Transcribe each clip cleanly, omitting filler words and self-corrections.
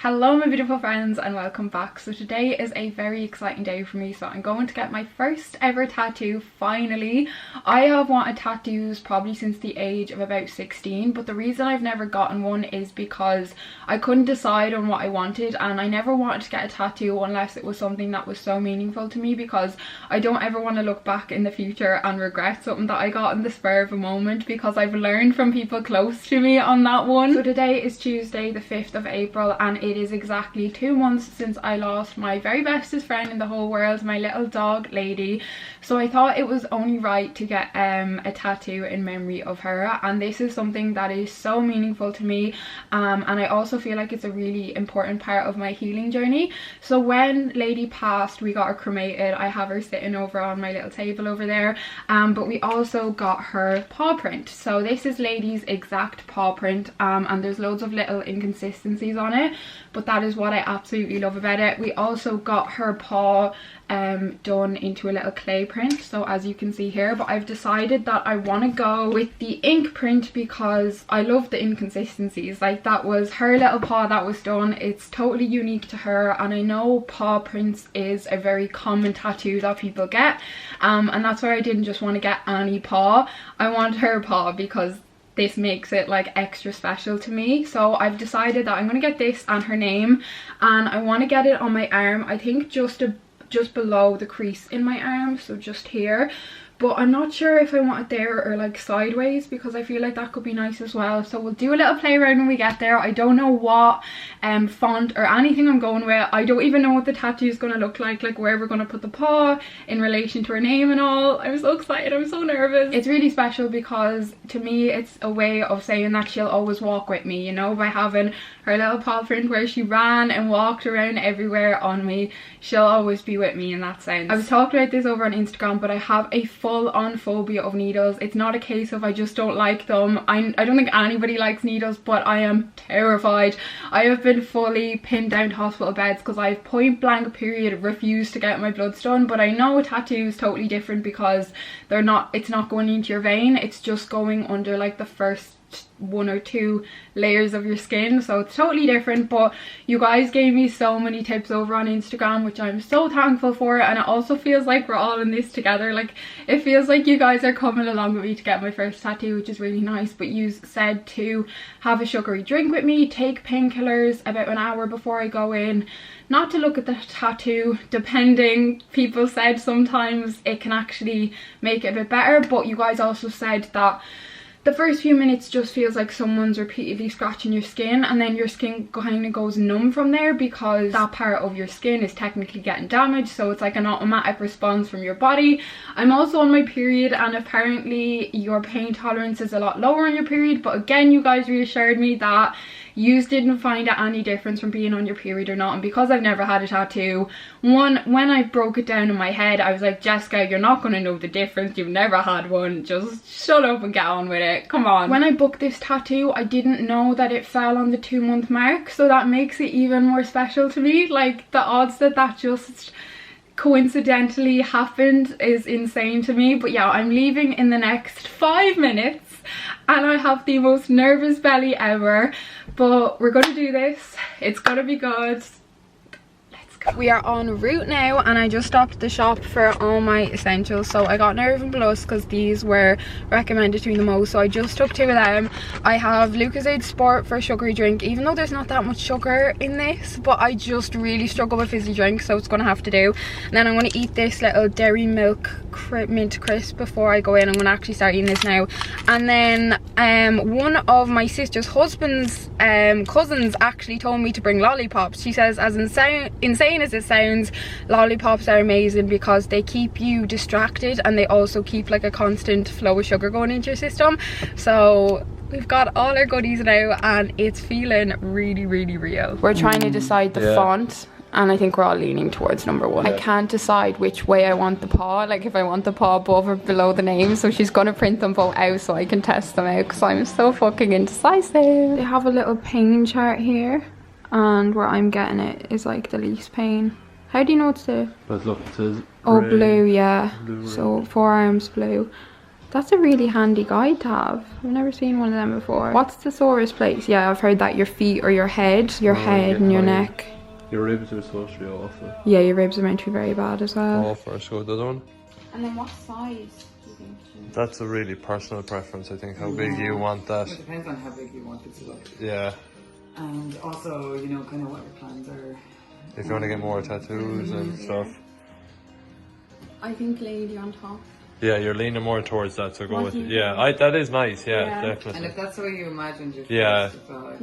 Hello my beautiful friends and welcome back. So today is a very exciting day for me. So I'm going to get my first ever tattoo finally. I have wanted tattoos probably since the age of about 16, but the reason I've never gotten one is because I couldn't decide on what I wanted, and I never wanted to get a tattoo unless it was something that was so meaningful to me, because I don't ever want to look back in the future and regret something that I got in the spur of a moment, because I've learned from people close to me on that one. So today is Tuesday the 5th of April and it is exactly 2 months since I lost my very bestest friend in the whole world, my little dog Lady. So I thought it was only right to get a tattoo in memory of her, and this is something that is so meaningful to me, and I also feel like it's a really important part of my healing journey. So when Lady passed, we got her cremated. I have her sitting over on my little table over there, but we also got her paw print. So this is Lady's exact paw print, and there's loads of little inconsistencies on it, but that is what I absolutely love about it. We also got her paw done into a little clay print, so as you can see here, but I've decided that I want to go with the ink print because I love the inconsistencies. Like, that was her little paw that was done. It's totally unique to her, and I know paw prints is a very common tattoo that people get, and that's why I didn't just want to get any paw. I want her paw because this makes it like extra special to me. So I've decided that I'm going to get this and her name, and I want to get it on my arm. I think just below the crease in my arm, so just here, but I'm not sure if I want it there or like sideways, because I feel like that could be nice as well. So we'll do a little play around when we get there. I don't know what font or anything I'm going with. I don't even know what the tattoo is going to look like where we're going to put the paw in relation to her name and all. I'm so excited, I'm so nervous. It's really special because to me it's a way of saying that she'll always walk with me, you know, by having her little paw print where she ran and walked around everywhere on me. She'll always be with me in that sense. I was talking about this over on Instagram, but I have a full-on phobia of needles. It's not a case of I just don't like them. I don't think anybody likes needles, but I am terrified. I have been fully pinned down to hospital beds because I've point blank period refused to get my bloods done. But I know a tattoo is totally different because it's not going into your vein, it's just going under like the first 1 or 2 layers of your skin, so it's totally different. But you guys gave me so many tips over on Instagram, which I'm so thankful for, and it also feels like we're all in this together. Like, it feels like you guys are coming along with me to get my first tattoo, which is really nice. But you said to have a sugary drink with me, take painkillers about an hour before I go in, not to look at the tattoo, depending. People said sometimes it can actually make it a bit better, but you guys also said that the first few minutes just feels like someone's repeatedly scratching your skin, and then your skin kind of goes numb from there because that part of your skin is technically getting damaged, so it's like an automatic response from your body. I'm also on my period, and apparently your pain tolerance is a lot lower on your period, but again, you guys reassured me that you didn't find it any difference from being on your period or not. And because I've never had a tattoo, when I broke it down in my head, I was like, Jessica, you're not going to know the difference, you've never had one, just shut up and get on with it, come on. When I booked this tattoo, I didn't know that it fell on the 2-month mark, so that makes it even more special to me. Like, the odds that just coincidentally happened is insane to me. But yeah, I'm leaving in the next 5 minutes and I have the most nervous belly ever, but we're gonna do this. It's gonna be good. We are en route now, and I just stopped at the shop for all my essentials. So I got Nerve and Plus because these were recommended to me the most, so I just took 2 of them. I have Lucozade Sport for a sugary drink, even though there's not that much sugar in this, but I just really struggle with fizzy drinks, so it's gonna have to do. And then I'm gonna eat this little dairy milk mint crisp before I go in. I'm gonna actually start eating this now. And then one of my sister's husband's cousins actually told me to bring lollipops. She says, as insane as it sounds, lollipops are amazing because they keep you distracted, and they also keep like a constant flow of sugar going into your system. So we've got all our goodies now and it's feeling really, really real. We're trying to decide the font, and I think we're all leaning towards number 1. I can't decide which way I want the paw, like if I want the paw above or below the name, so she's gonna print them both out so I can test them out because I'm so fucking indecisive. They have a little pain chart here, and where I'm getting it is like the least pain. How do you know it's the... But look, it says blue, yeah. Blue, so forearms blue. That's a really handy guide to have. I've never seen one of them before. What's the sorest place? Yeah, I've heard that your feet or your head and your neck. Your ribs are supposed to be awful. Yeah, your ribs are meant to be very bad as well. Oh, first go the other one. And then what size do you think? That's a really personal preference, I think, how big you want that. It depends on how big you want it to look. Yeah. And also, you know, kind of what your plans are. If you want to get more tattoos and stuff. I think lady on top. Yeah, you're leaning more towards that, so go with it. Yeah, that is nice, yeah, definitely. And if that's the way you imagined it,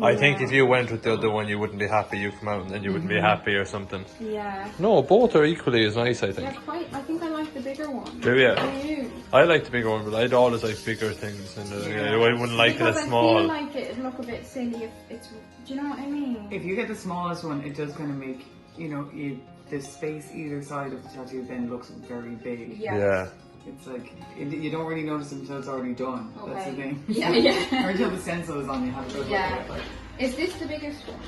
I think if you went with the other one, you wouldn't be happy. You come out and then you wouldn't be happy or something. Yeah. No, both are equally as nice, I think. Yeah, I think I like the bigger one. Do you? Do you? I like the bigger one, but I'd always like bigger things, and I wouldn't like it as small. I feel like it'd look a bit silly if it's. Do you know what I mean? If you get the smallest one, it does kind of make, you know, the space either side of the tattoo then looks very big. Yeah. It's like, you don't really notice it until it's already done. Okay. That's the thing. Yeah. Or until the stencil is on, you have to go look at it. Like. Is this the biggest one?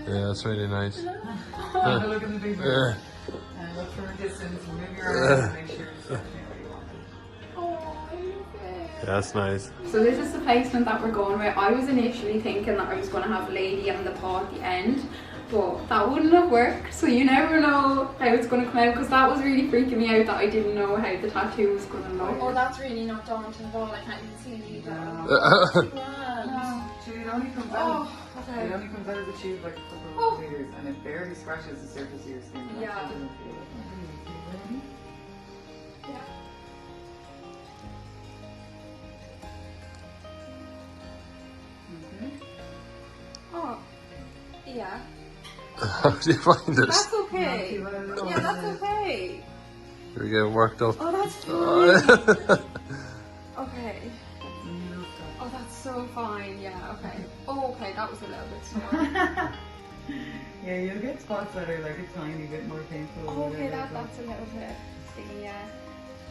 Yeah, that's really nice. Look at the big bird. And look from a distance, move your arms and make sure it's definitely where you want it. Oh, I love it. Yeah, that's nice. So this is the placement that we're going with. I was initially thinking that I was going to have lady and the paw at the end, but that wouldn't have worked. So you never know how it's going to come out, because that was really freaking me out that I didn't know how the tattoo was going to look. Oh, that's really not daunting at all. I can't even see the So it only comes out. Okay. It only comes out of the tube like a couple of meters, and it barely scratches the surface of your skin. Yeah. Oh, yeah. How do you find this? That's okay. Yeah, that's okay. Here we get worked up. Oh, that's fine. Okay. Oh, that's so fine. Yeah, okay. Oh, okay, that was a little bit sore. Yeah, you'll get spots that are like a tiny bit more painful. Okay, that's a little bit sticky, yeah.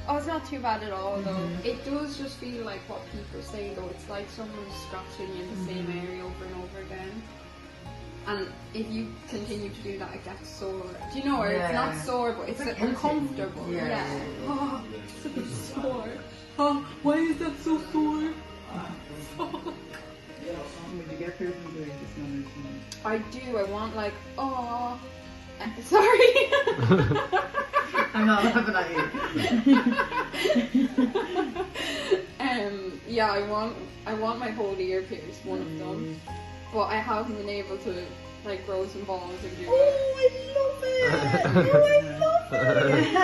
Oh, it's not too bad at all though. It does just feel like what people say though. It's like someone's scratching in the same area over and over again. And if you continue to do that, it gets sore. Do you know, or it's not sore, but it's like uncomfortable. Yeah. Oh, it's so sore. Oh, why is that so sore? Would you get piercings or just numbers? I do. I want like, oh, sorry. I'm not laughing at you. Yeah, I want my whole ear pierced, one of them, but I haven't been able to like grow some balls and do it. Oh, I love it! Oh, I love it!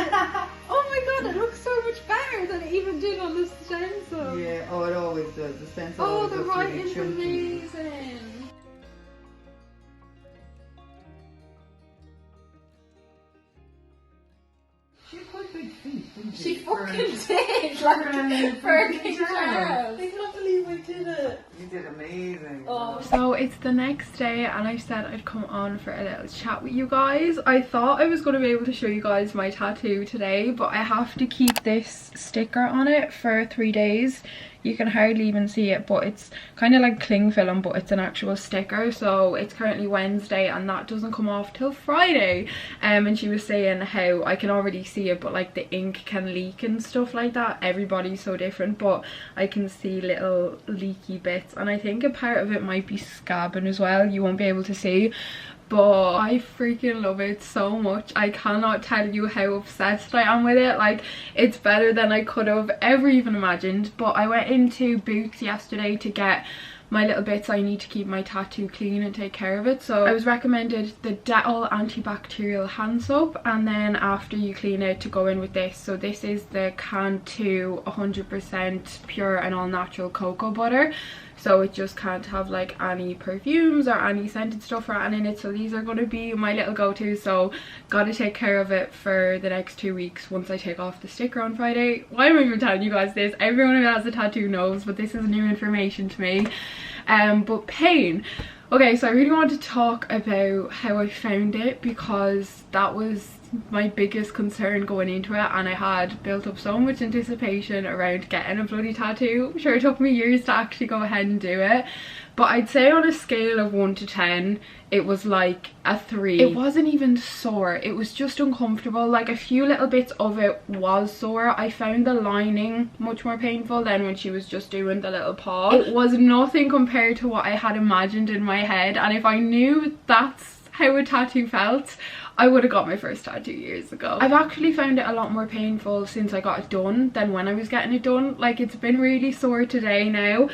Oh my god, it looks so much better than it even did on the stencil. Yeah, oh, it always does. The stencil. Oh, the looks writing's really amazing. She had quite big feet, didn't She she? fucking did! Like, for a King Charles. I can't believe I did it. You did amazing. Oh. So it's the next day and I said I'd come on for a little chat with you guys. I thought I was going to be able to show you guys my tattoo today, but I have to keep this sticker on it for 3 days. You can hardly even see it, but it's kind of like cling film, but it's an actual sticker. So it's currently Wednesday and that doesn't come off till Friday. And she was saying how I can already see it, but like the ink can leak and stuff like that. Everybody's so different, but I can see little leaky bits, and I think a part of it might be scabbing as well. You won't be able to see, but I freaking love it so much. I cannot tell you how obsessed I am with it. Like, it's better than I could have ever even imagined. But I went into Boots yesterday to get my little bits I need to keep my tattoo clean and take care of it. So I was recommended the Dettol antibacterial hand soap, and then after you clean it to go in with this. So this is the Cantu 100% pure and all natural cocoa butter. So it just can't have like any perfumes or any scented stuff or anything in it. So these are going to be my little go-to. So gotta take care of it for the next 2 weeks once I take off the sticker on Friday. Why am I even telling you guys this? Everyone who has a tattoo knows, but this is new information to me. But pain. Okay, so I really want to talk about how I found it, because that was my biggest concern going into it, and I had built up so much anticipation around getting a bloody tattoo. I'm sure it took me years to actually go ahead and do it, but I'd say on a scale of 1 to 10 it was like a 3. It wasn't even sore, it was just uncomfortable. Like a few little bits of it was sore. I found the lining much more painful than when she was just doing the little paw. It was nothing compared to what I had imagined in my head, and if I knew that's how a tattoo felt, I would have got my first tattoo years ago. I've actually found it a lot more painful since I got it done than when I was getting it done. Like, it's been really sore today now,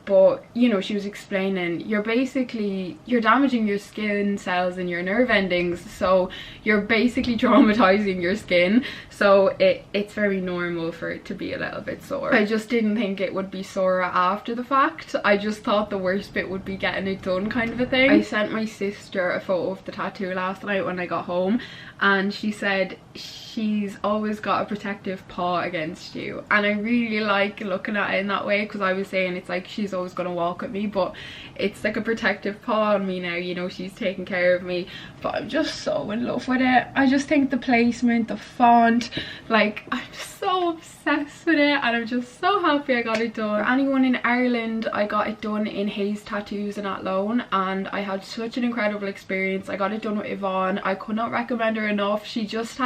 but you know, she was explaining you're damaging your skin cells and your nerve endings, so you're basically traumatizing your skin, so it's very normal for it to be a little bit sore. I just didn't think it would be sore after the fact. I just thought the worst bit would be getting it done, kind of a thing. I sent my sister a photo of the tattoo last night when I got home, and she said she's always got a protective paw against you, and I really like looking at it in that way, because I was saying it's like she's always gonna walk at me, but it's like a protective paw on me now, you know, she's taking care of me. But I'm just so in love with it. I just think the placement, the font, like, I'm so obsessed with it, and I'm just so happy I got it done. For anyone in Ireland, I got it done in Hayes Tattoos in Athlone, and I had such an incredible experience. I got it done with Yvonne. I could not recommend her enough. She just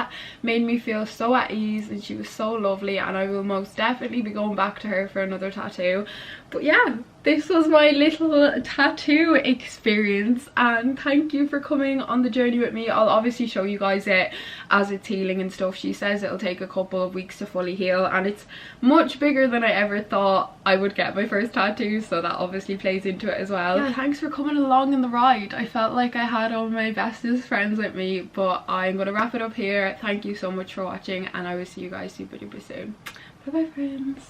made me feel so at ease, and she was so lovely, and I will most definitely be going back to her for another tattoo. But yeah, this was my little tattoo experience, and thank you for coming on the journey with me. I'll obviously show you guys it as it's healing and stuff. She says it'll take a couple of weeks to fully heal, and it's much bigger than I ever thought I would get my first tattoo, so that obviously plays into it as well. Yeah, thanks for coming along in the ride. I felt like I had all my bestest friends with me, but I'm gonna wrap it up here. Thank you so much for watching, and I will see you guys super duper soon. Bye bye, friends.